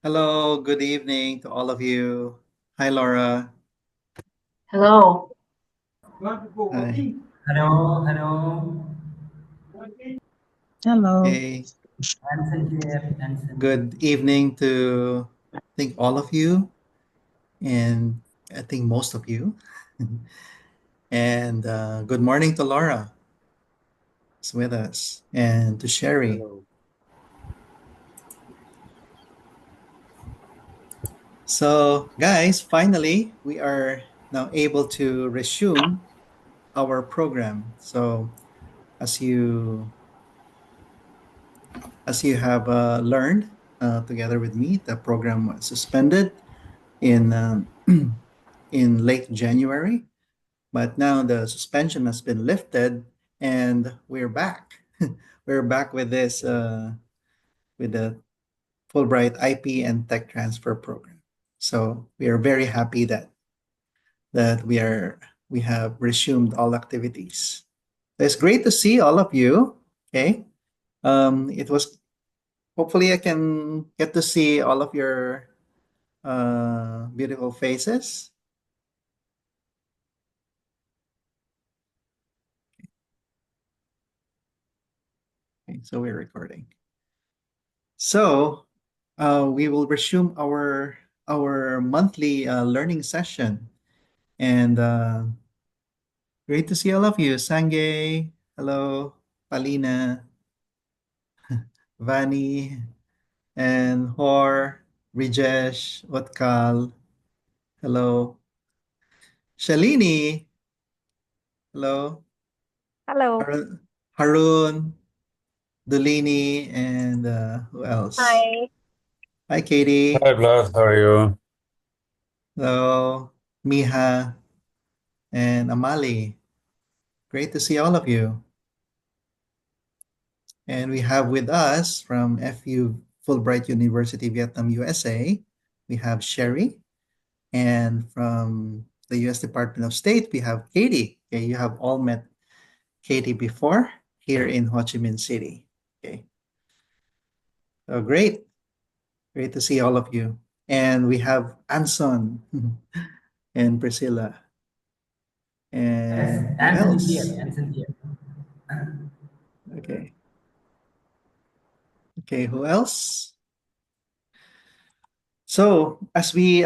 Hello, good evening to all of you. Hi, Laura. Hello. Hi. Hello, hello. Hello. Hey, I'm Sanjeev and Sanjeev. good evening to I think all of you, and I think most of you. And good morning to Laura, who's with us, and to Sherry. Hello. So, guys, finally, we are now able to resume our program. So, as you as you have learned together with me, the program was suspended in in late January, but now the suspension has been lifted, and we're back. We're back with this with the Fulbright IP and Tech Transfer Program. So we are very happy that we have resumed all activities. It's great to see all of you. Okay, it was hopefully I can get to see all of your beautiful faces. Okay, so we're recording. So we will resume our monthly learning session, and great to see all of you. Sange, hello, Palina, Vani, and Hor, Rijesh, Utkal, hello, Shalini, hello, Hello. Harun, Dulini, and who else? Hi. Hi, Katie. Hi, Vlad. How are you? Hello, Miha, and Amali. Great to see all of you. And we have with us from FU Fulbright University, Vietnam, USA, we have Sherry. And from the US Department of State, we have Katie. Okay, you have all met Katie before here in Ho Chi Minh City. Okay, so great. Great to see all of you. And we have Anson and Priscilla. Yes, And who I'm Sanjeev else? and Sanjeev. Okay. Okay, who else? So, as we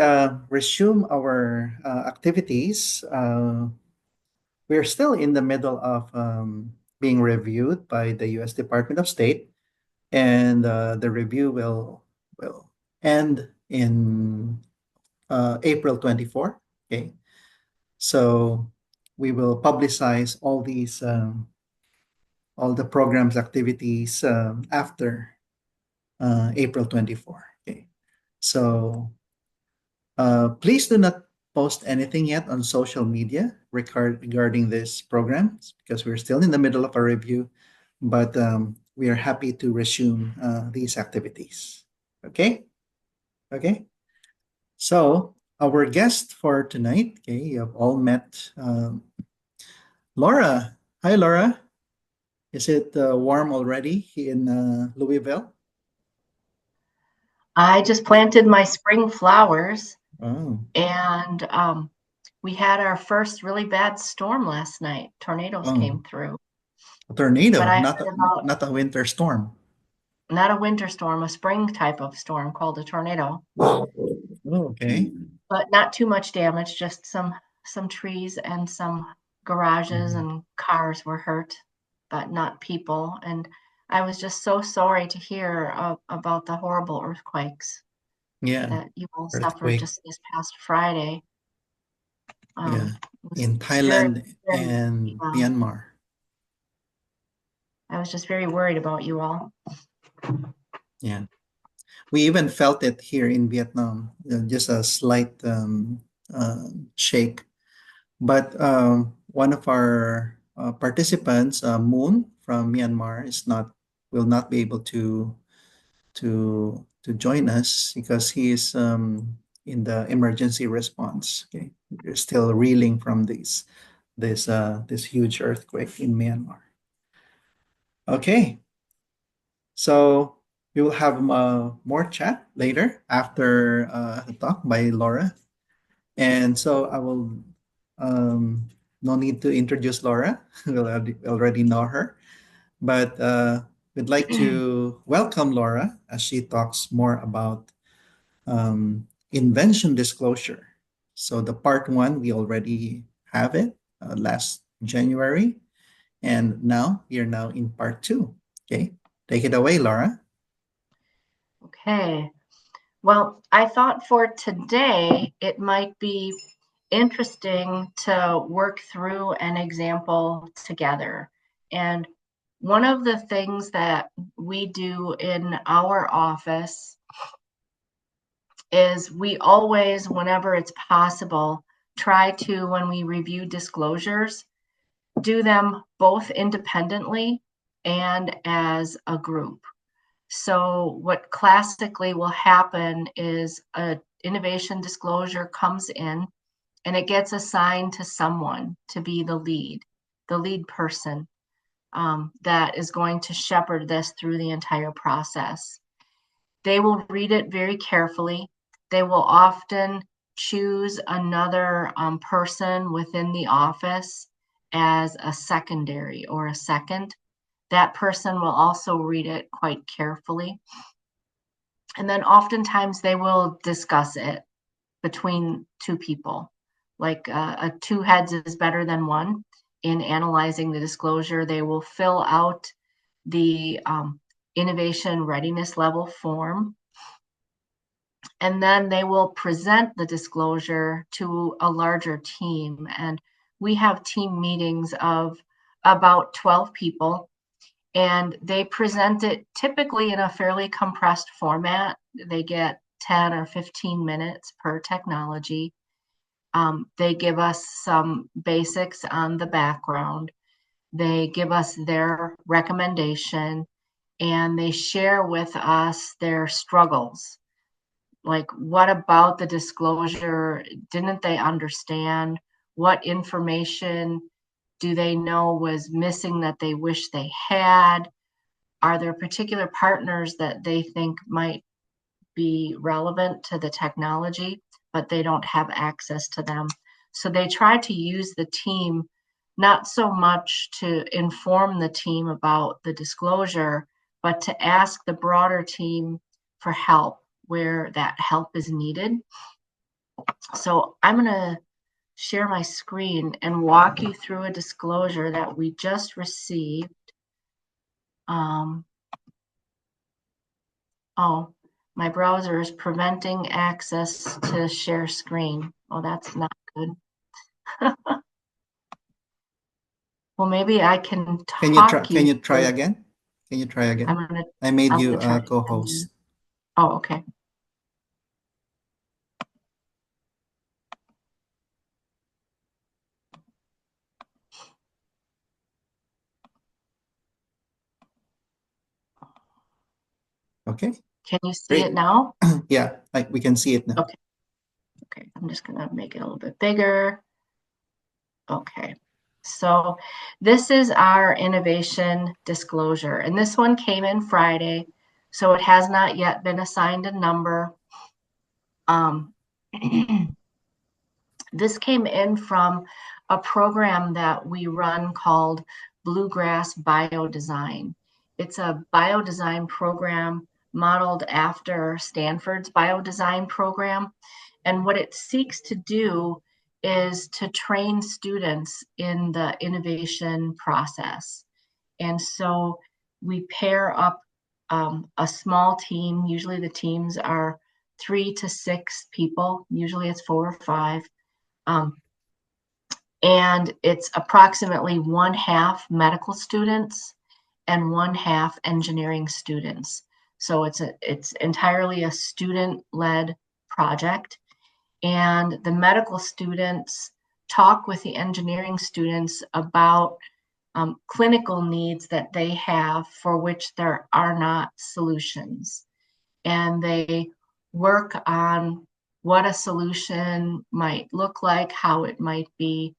resume our activities, we're still in the middle of being reviewed by the U.S. Department of State, and the review will end in April 24. Okay, so we will publicize all the programs activities after April 24. Okay, so please do not post anything yet on social media regarding this program because we're still in the middle of a review, but we are happy to resume these activities. Okay? Okay. So, our guest for tonight, okay, you have all met Laura. Hi, Laura. Is it warm already in Louisville? I just planted my spring flowers Oh, and we had our first really bad storm last night. Tornadoes oh, came through. a But tornado, I heard about not a winter storm. not a winter storm, a spring type of storm called a tornado. Oh, okay. But not too much damage, just some trees and some garages Mhm. and cars were hurt, but not people. And I was just so sorry to hear about the horrible earthquakes Yeah, that you all suffered earthquake. just this past Friday. Yeah, It was in very, Thailand very, and uh, Myanmar. I was just very worried about you all. Yeah, we even felt it here in Vietnam, just a slight shake. But one of our participants, Moon from Myanmar, is not will not be able to join us because he is in the emergency response. Okay, we're still reeling from this huge earthquake in Myanmar. Okay, so We will have more chat later after the talk by Laura. And so I will, um, no need to introduce Laura. We already know her. But we'd like to welcome Laura as she talks more about invention disclosure. So the part one, we already have it last January. And now we are now in part two. Okay, take it away, Laura. Okay. Well, I thought for today it might be interesting to work through an example together. And one of the things that we do in our office is we always, whenever it's possible, try to, when we review disclosures, do them both independently and as a group. So what classically will happen is a innovation disclosure comes in and it gets assigned to someone to be the lead person that is going to shepherd this through the entire process. They will read it very carefully. They will often choose another person within the office as a secondary or a second. That person will also read it quite carefully. And then oftentimes they will discuss it between two people. Like a two heads is better than one in analyzing the disclosure. They will fill out the innovation readiness level form, and then they will present the disclosure to a larger team. And we have team meetings of about 12 people, and they present it typically in a fairly compressed format. They get 10 or 15 minutes per technology. They give us some basics on the background. They give us their recommendation, and they share with us their struggles. Like, what about the disclosure didn't they understand? What information do they know was missing that they wish they had? Are there particular partners that they think might be relevant to the technology, but they don't have access to them? So they try to use the team not so much to inform the team about the disclosure, but to ask the broader team for help where that help is needed. So I'm going to share my screen and walk you through a disclosure that we just received. Oh, my browser is preventing access to share screen. Oh, that's not good. Well, maybe I can talk Can you you try through. again? Can you try again? I'm gonna I made I'm you gonna try a to send you. co-host. Oh, okay. Okay, Can you see it great. now? Yeah, like we can see it now. Okay. Okay. I'm just gonna make it a little bit bigger. Okay. So this is our innovation disclosure, and this one came in Friday, so it has not yet been assigned a number. This came in from a program that we run called Bluegrass Biodesign. It's a biodesign program modeled after Stanford's biodesign program. And what it seeks to do is to train students in the innovation process. And so we pair up a small team. Usually the teams are 3 to 6 people. Usually it's 4 or 5. Um, and it's approximately one half medical students and one half engineering students. So it's entirely a student-led project. And the medical students talk with the engineering students about clinical needs that they have for which there are not solutions. And they work on what a solution might look like, how it might be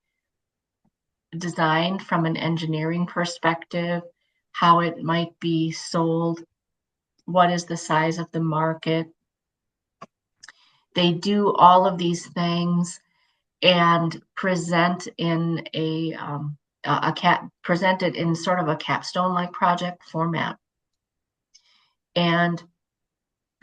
designed from an engineering perspective, how it might be sold, what is the size of the market. They do all of these things and present in presented in sort of a capstone-like project format. And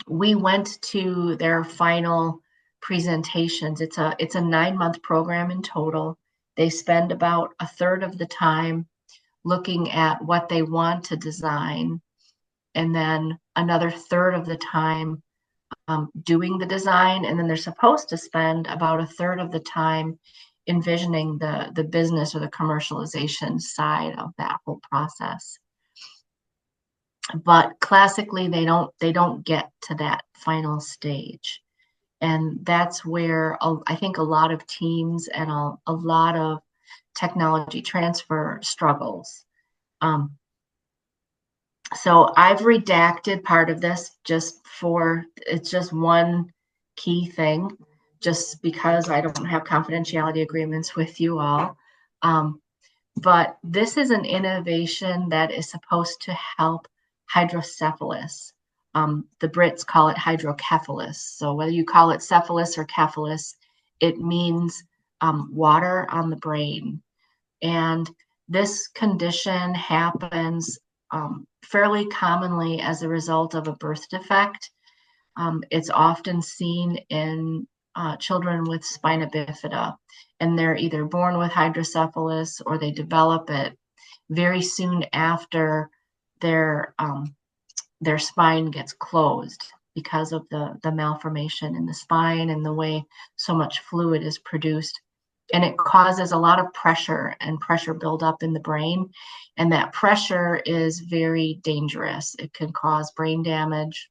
we went to their final presentations. It's a 9-month program in total. They spend about a third of the time looking at what they want to design, and then another third of the time doing the design, and then they're supposed to spend about a third of the time envisioning the business or the commercialization side of that whole process. But classically, they don't get to that final stage, and that's where I think a lot of teams and a lot of technology transfer struggles. So I've redacted part of this it's just one key thing, just because I don't have confidentiality agreements with you all. But this is an innovation that is supposed to help hydrocephalus. The Brits call it hydrocephalus. So whether you call it cephalus or cephalus, it means water on the brain. And this condition happens fairly commonly as a result of a birth defect. It's often seen in children with spina bifida, and they're either born with hydrocephalus or they develop it very soon after their spine gets closed because of the malformation in the spine and the way so much fluid is produced. And it causes a lot of pressure buildup in the brain. And that pressure is very dangerous. It can cause brain damage,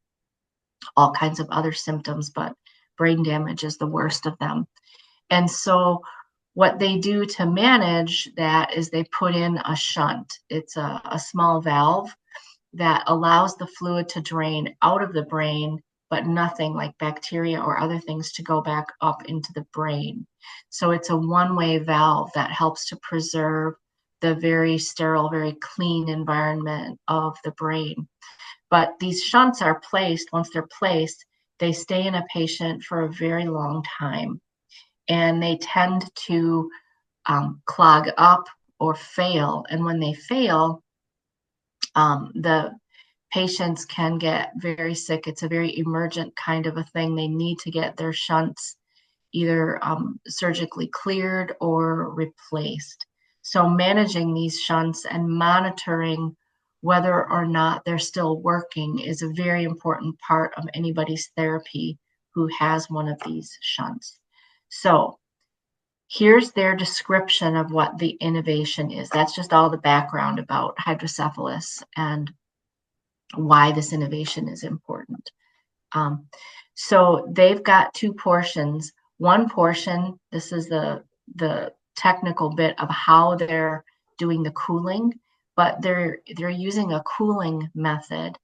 all kinds of other symptoms, but brain damage is the worst of them. And so what they do to manage that is they put in a shunt. It's a small valve that allows the fluid to drain out of the brain, but nothing like bacteria or other things to go back up into the brain. So it's a one-way valve that helps to preserve the very sterile, very clean environment of the brain. But these shunts are placed, once they're placed, they stay in a patient for a very long time. And they tend to clog up or fail. And when they fail, the patients can get very sick. It's a very emergent kind of a thing. They need to get their shunts either surgically cleared or replaced. So managing these shunts and monitoring whether or not they're still working is a very important part of anybody's therapy who has one of these shunts. So here's their description of what the innovation is. That's just all the background about hydrocephalus and why this innovation is important. So they've got two portions. One portion, this is the technical bit of how they're doing the cooling, but they're using a cooling method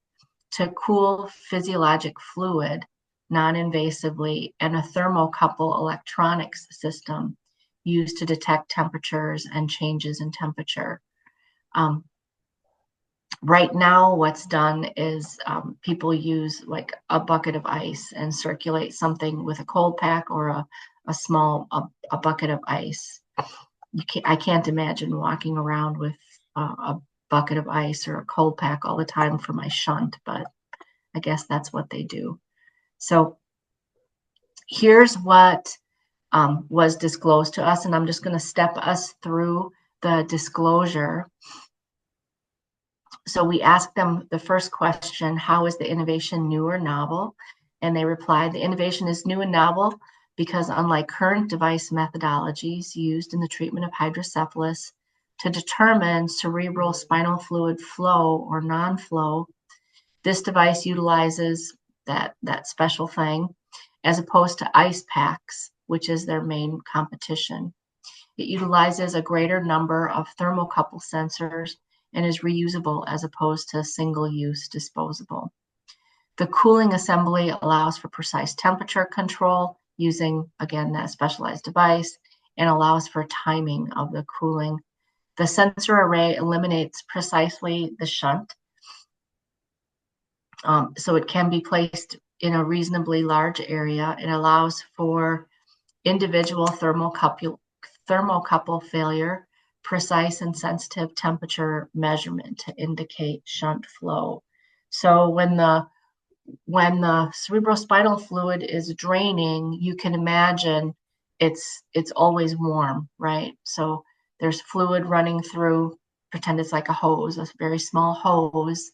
to cool physiologic fluid non-invasively, and a thermocouple electronics system used to detect temperatures and changes in temperature. Right now, what's done is people use like a bucket of ice and circulate something with a cold pack or a small bucket of ice. I can't imagine walking around with a bucket of ice or a cold pack all the time for my shunt, but I guess that's what they do. So here's what was disclosed to us, and I'm just going to step us through the disclosure. So we asked them the first question, how is the innovation new or novel? And they replied, the innovation is new and novel because unlike current device methodologies used in the treatment of hydrocephalus to determine cerebral spinal fluid flow or non-flow, this device utilizes that special thing as opposed to ice packs, which is their main competition. It utilizes a greater number of thermocouple sensors and is reusable as opposed to single-use disposable. The cooling assembly allows for precise temperature control using, again, that specialized device, and allows for timing of the cooling. The sensor array eliminates precisely the shunt So it can be placed in a reasonably large area. It allows for individual thermocouple failure, precise and sensitive temperature measurement to indicate shunt flow. So when the cerebrospinal fluid is draining, you can imagine it's always warm, right? So there's fluid running through, pretend it's like a hose, a very small hose,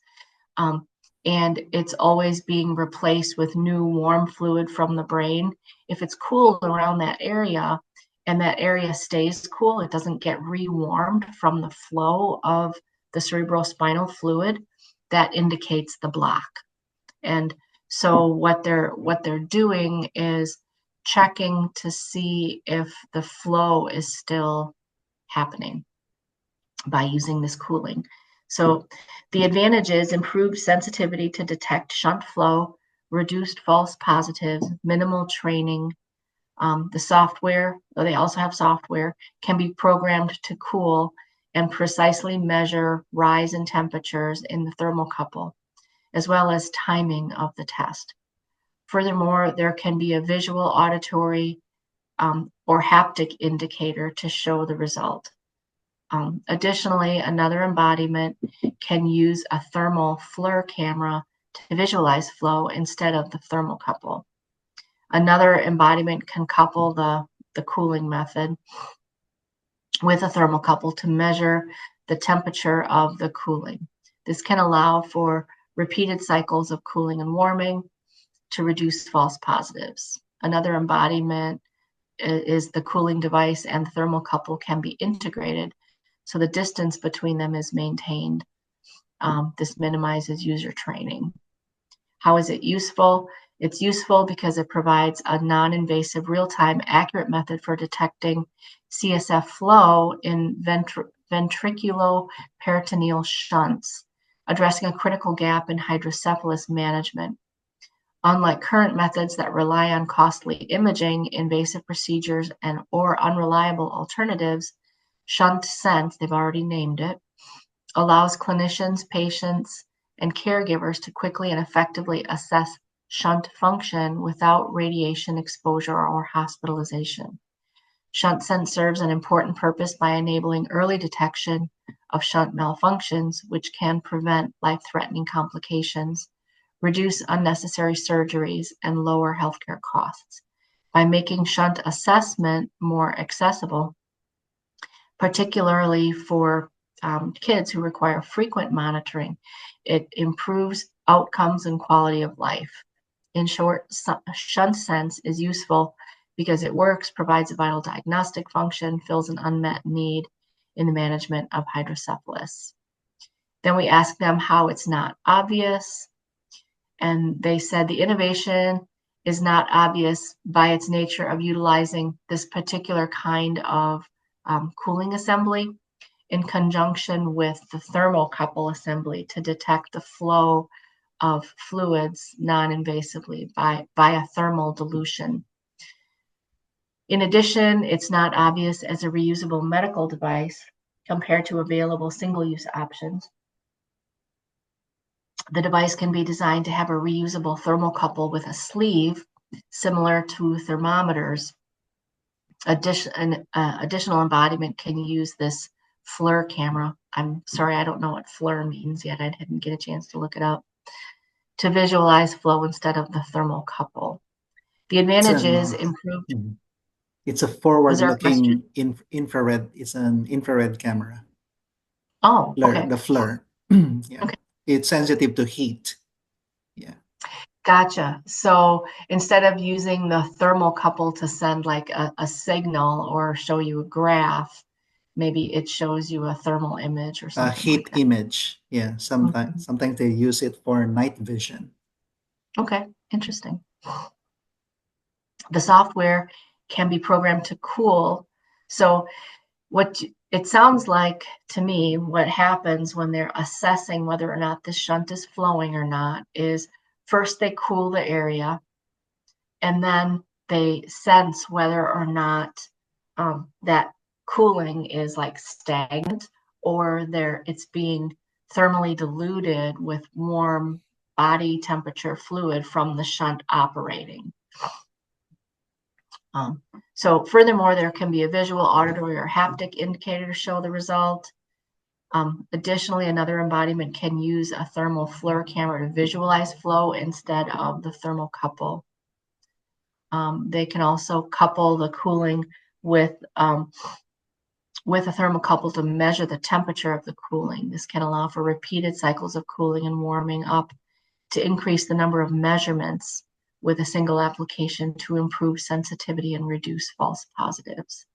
um, and it's always being replaced with new warm fluid from the brain. If it's cool around that area and that area stays cool, it doesn't get rewarmed from the flow of the cerebrospinal fluid, that indicates the block. And so what they're doing is checking to see if the flow is still happening by using this cooling. So the advantage is improved sensitivity to detect shunt flow, reduced false positives, minimal training. The software, though they also have software, can be programmed to cool and precisely measure rise in temperatures in the thermocouple, as well as timing of the test. Furthermore, there can be a visual, auditory, or haptic indicator to show the result. Additionally, another embodiment can use a thermal FLIR camera to visualize flow instead of the thermocouple. Another embodiment can couple the cooling method with a thermocouple to measure the temperature of the cooling. This can allow for repeated cycles of cooling and warming to reduce false positives. Another embodiment is the cooling device and the thermocouple can be integrated, so the distance between them is maintained. This minimizes user training. How is it useful? It's useful because it provides a non-invasive, real-time, accurate method for detecting CSF flow in ventriculoperitoneal shunts, addressing a critical gap in hydrocephalus management. Unlike current methods that rely on costly imaging, invasive procedures, or unreliable alternatives, Shunt Sense, they've already named it, allows clinicians, patients, and caregivers to quickly and effectively assess shunt function without radiation exposure or hospitalization. Shunt Sense serves an important purpose by enabling early detection of shunt malfunctions, which can prevent life-threatening complications, reduce unnecessary surgeries, and lower healthcare costs. By making shunt assessment more accessible, particularly for kids who require frequent monitoring, it improves outcomes and quality of life. In short, Shunt Sense is useful because it works, provides a vital diagnostic function, fills an unmet need in the management of hydrocephalus. Then we asked them how it's not obvious, and they said the innovation is not obvious by its nature of utilizing this particular kind of cooling assembly in conjunction with the thermocouple assembly to detect the flow of fluids non-invasively via thermal dilution. In addition, it's not obvious as a reusable medical device compared to available single-use options. The device can be designed to have a reusable thermocouple with a sleeve similar to thermometers. Additional embodiment can use this FLIR camera. I'm sorry, I don't know what FLIR means yet. I didn't get a chance to look it up. To visualize flow instead of the thermocouple. The advantage is improved. It's a Was there a question? forward-looking infrared. It's an infrared camera. Oh, okay. The FLIR. Yeah. Okay. It's sensitive to heat. Yeah. Gotcha. So instead of using the thermocouple to send like a signal or show you a graph, maybe it shows you a thermal image or A something like heat that. image. Yeah. Sometimes they use it for night vision. Okay, interesting. The software can be programmed to cool. So what it sounds like to me, what happens when they're assessing whether or not the shunt is flowing or not is first they cool the area and then they sense whether or not that cooling is like stagnant or it's being thermally diluted with warm body temperature fluid from the shunt operating. So furthermore, there can be a visual, auditory, or haptic indicator to show the result. Additionally, another embodiment can use a thermal FLIR camera to visualize flow instead of the thermocouple. They can also couple the cooling with a thermocouple to measure the temperature of the cooling. This can allow for repeated cycles of cooling and warming up to increase the number of measurements with a single application to improve sensitivity and reduce false positives.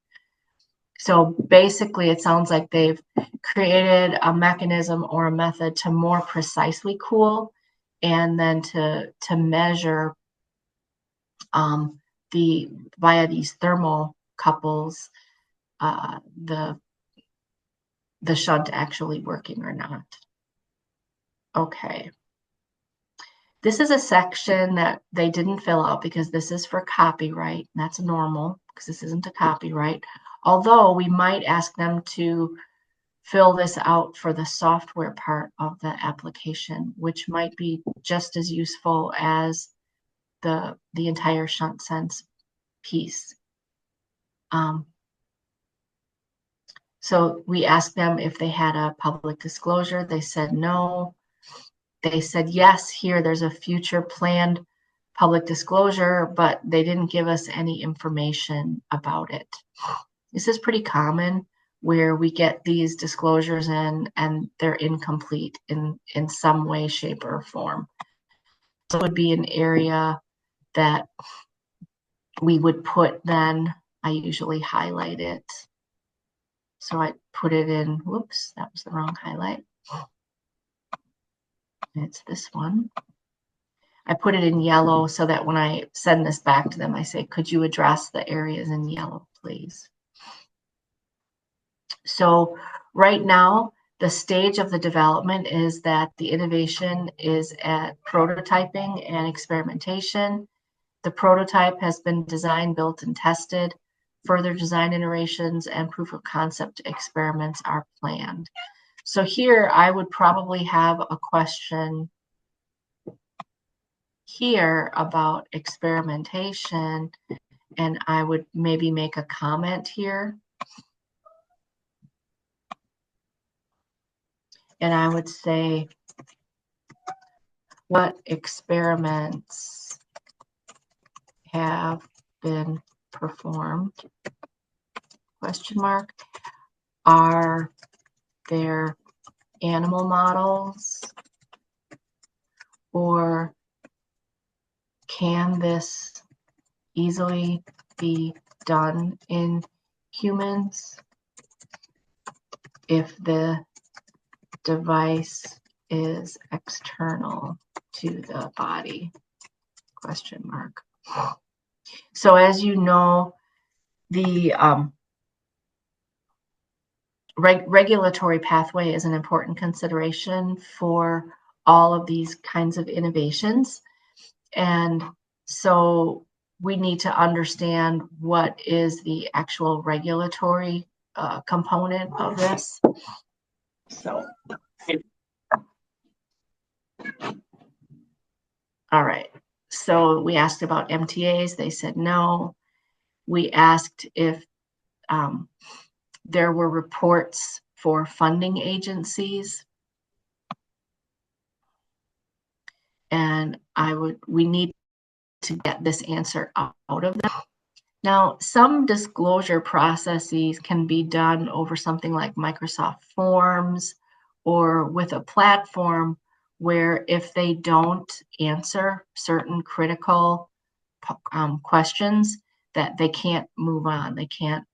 So basically, it sounds like they've created a mechanism or a method to more precisely cool, and then to measure via these thermal couples the shunt actually working or not. Okay. This is a section that they didn't fill out because this is for copyright. And that's normal because this isn't a copyright. Although we might ask them to fill this out for the software part of the application, which might be just as useful as the entire shunt sense piece. So we asked them if they had a public disclosure. They said no. They said yes, here there's a future planned public disclosure, but they didn't give us any information about it. This is pretty common where we get these disclosures in and they're incomplete in some way, shape, or form. So it would be an area that we would put then. I usually highlight it. So I put it in, whoops, that was the wrong highlight. It's this one. I put it in yellow so that when I send this back to them, I say, could you address the areas in yellow, please? So right now, the stage of the development is that the innovation is at prototyping and experimentation. The prototype has been designed, built, and tested. Further design iterations and proof of concept experiments are planned. So here I would probably have a question here about experimentation, and I would maybe make a comment here. And I would say, what experiments have been performed? Question mark. Are there animal models, or can this easily be done in humans if the device is external to the body? Question mark. So as you know, the regulatory pathway is an important consideration for all of these kinds of innovations. And so we need to understand what is the actual regulatory component of this. So, all right. So we asked about MTAs. They said no. We asked if there were reports for funding agencies. And we need to get this answer out of them. Now, some disclosure processes can be done over something like Microsoft Forms or with a platform where if they don't answer certain critical questions, that they can't move on, they can't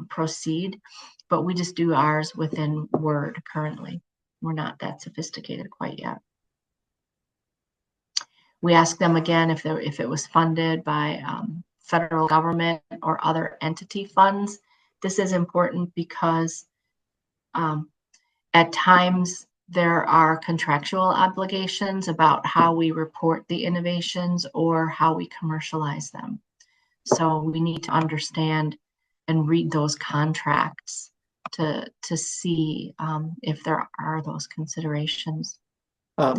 proceed. But we just do ours within Word currently. We're not that sophisticated quite yet. We asked them again if it was funded by federal government or other entity funds. This is important because at times there are contractual obligations about how we report the innovations or how we commercialize them. So we need to understand and read those contracts to see if there are those considerations.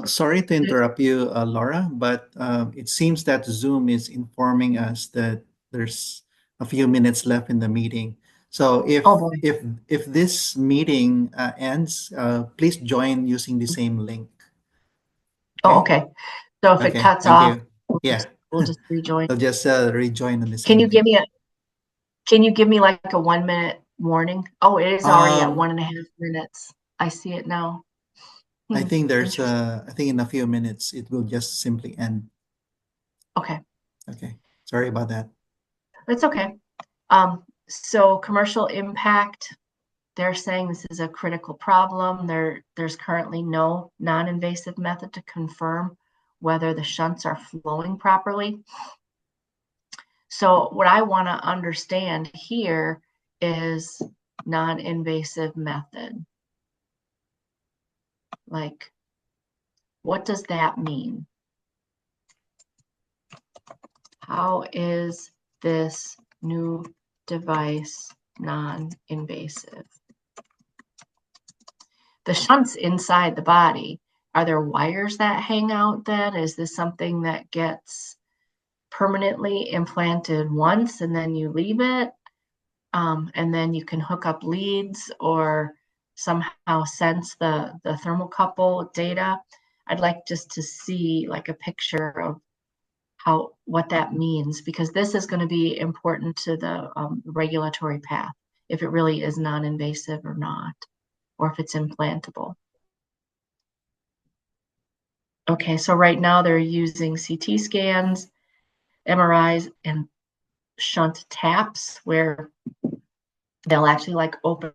Sorry to interrupt you, Laura, but it seems that Zoom is informing us that there's a few minutes left in the meeting. So Oh boy. if this meeting ends, please join using the same link. Oh, Okay. okay. So if it Okay. cuts Thank off, you. Yeah. we'll just rejoin. I'll just rejoin on the Can same you give link. me a Can you give me like a 1 minute warning? Oh, it is already at Um, 1.5 minutes. I see it now. I think there's Interesting. I think in a few minutes it will just simply end. Okay, Okay. Sorry about that. that's okay. So commercial impact, they're saying this is a critical problem. There's currently no non-invasive method to confirm whether the shunts are flowing properly. So what I want to understand here is non-invasive method. Like, what does that mean? How is this new device non-invasive? The shunts inside the body, are there wires that hang out then? Is this something that gets permanently implanted once and then you leave it? And then you can hook up leads or somehow sense the thermocouple data. I'd like just to see like a picture of what that means, because this is going to be important to the regulatory path, if it really is non-invasive or not, or if it's implantable. Okay, so right now they're using CT scans, MRIs, and shunt taps where they'll actually like open